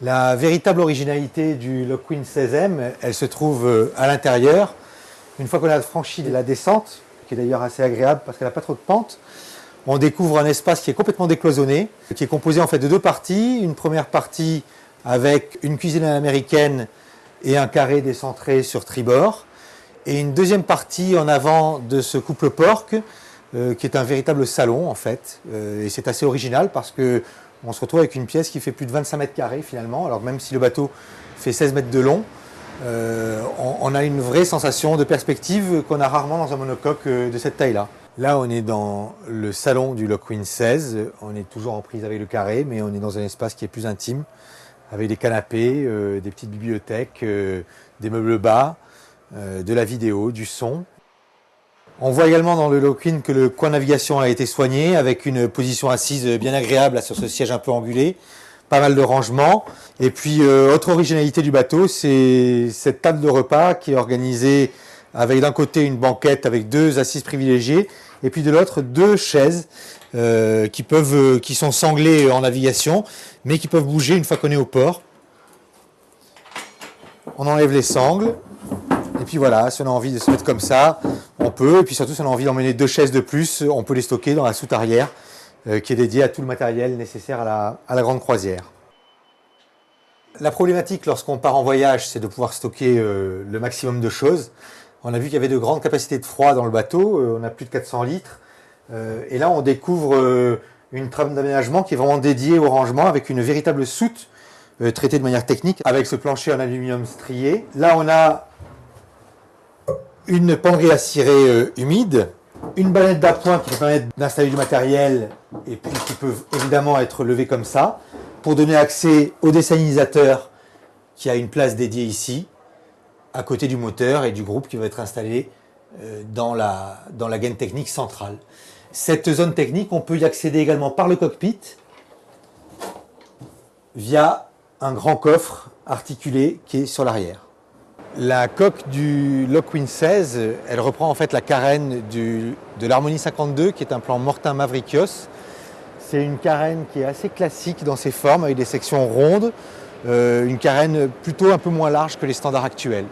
La véritable originalité du Lockwind 16M, elle se trouve à l'intérieur. Une fois qu'on a franchi la descente, qui est d'ailleurs assez agréable parce qu'elle n'a pas trop de pente, on découvre un espace qui est complètement décloisonné, qui est composé en fait de deux parties. Une première partie avec une cuisine à l'américaine et un carré décentré sur tribord. Et une deuxième partie en avant de ce couple porc, qui est un véritable salon en fait. Et c'est assez original parce que on se retrouve avec une pièce qui fait plus de 25 mètres carrés finalement. Alors même si le bateau fait 16 mètres de long, on a une vraie sensation de perspective qu'on a rarement dans un monocoque de cette taille-là. Là, on est dans le salon du Lockwind 16. On est toujours en prise avec le carré, mais on est dans un espace qui est plus intime, avec des canapés, des petites bibliothèques, des meubles bas, de la vidéo, du son. On voit également dans le Lockwind que le coin navigation a été soigné avec une position assise bien agréable là, sur ce siège un peu angulé, pas mal de rangements. Et puis, autre originalité du bateau, c'est cette table de repas qui est organisée avec d'un côté une banquette avec deux assises privilégiées et puis de l'autre deux chaises qui sont sanglées en navigation mais qui peuvent bouger une fois qu'on est au port. On enlève les sangles. Et puis voilà, si on a envie de se mettre comme ça, on peut. Et puis surtout, si on a envie d'emmener deux chaises de plus, on peut les stocker dans la soute arrière qui est dédiée à tout le matériel nécessaire à la grande croisière. La problématique lorsqu'on part en voyage, c'est de pouvoir stocker le maximum de choses. On a vu qu'il y avait de grandes capacités de froid dans le bateau, on a plus de 400 litres. Et là, on découvre une trame d'aménagement qui est vraiment dédiée au rangement avec une véritable soute traitée de manière technique avec ce plancher en aluminium strié. Là, on a une penderie à cirer humide, une bannette d'appoint qui permet d'installer du matériel et puis qui peut évidemment être levée comme ça pour donner accès au dessalinisateur qui a une place dédiée ici à côté du moteur et du groupe qui va être installé dans la gaine technique centrale. Cette zone technique, on peut y accéder également par le cockpit via un grand coffre articulé qui est sur l'arrière. La coque du Lockwind 16, elle reprend en fait la carène de l'Harmonie 52 qui est un plan Mortin Mavrikios. C'est une carène qui est assez classique dans ses formes avec des sections rondes, une carène plutôt un peu moins large que les standards actuels.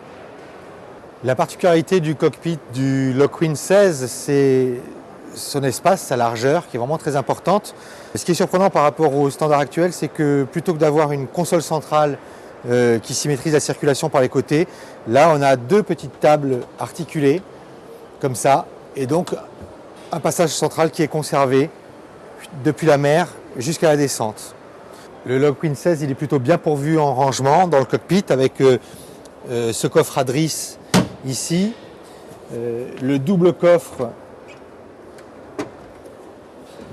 La particularité du cockpit du Lockwind 16, c'est son espace, sa largeur qui est vraiment très importante. Ce qui est surprenant par rapport aux standards actuels, c'est que plutôt que d'avoir une console centrale qui symétrise la circulation par les côtés, là on a deux petites tables articulées comme ça et donc un passage central qui est conservé depuis la mer jusqu'à la descente. Le Lockwind 16 il est plutôt bien pourvu en rangement dans le cockpit avec ce coffre à drisse ici, le double coffre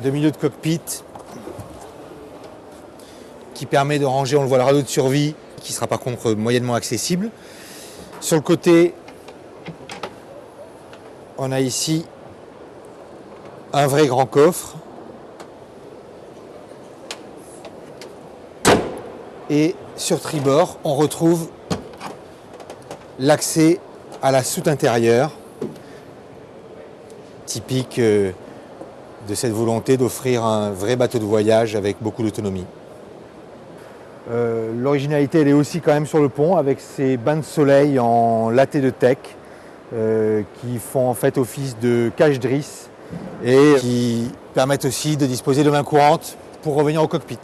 de milieu de cockpit qui permet de ranger, on le voit, le radeau de survie qui sera par contre moyennement accessible. Sur le côté, on a ici un vrai grand coffre et sur tribord, on retrouve l'accès à la soute intérieure, typique de cette volonté d'offrir un vrai bateau de voyage avec beaucoup d'autonomie. L'originalité elle est aussi quand même sur le pont avec ces bains de soleil en latté de teck qui font en fait office de cache-drisse et qui permettent aussi de disposer de mains courantes pour revenir au cockpit.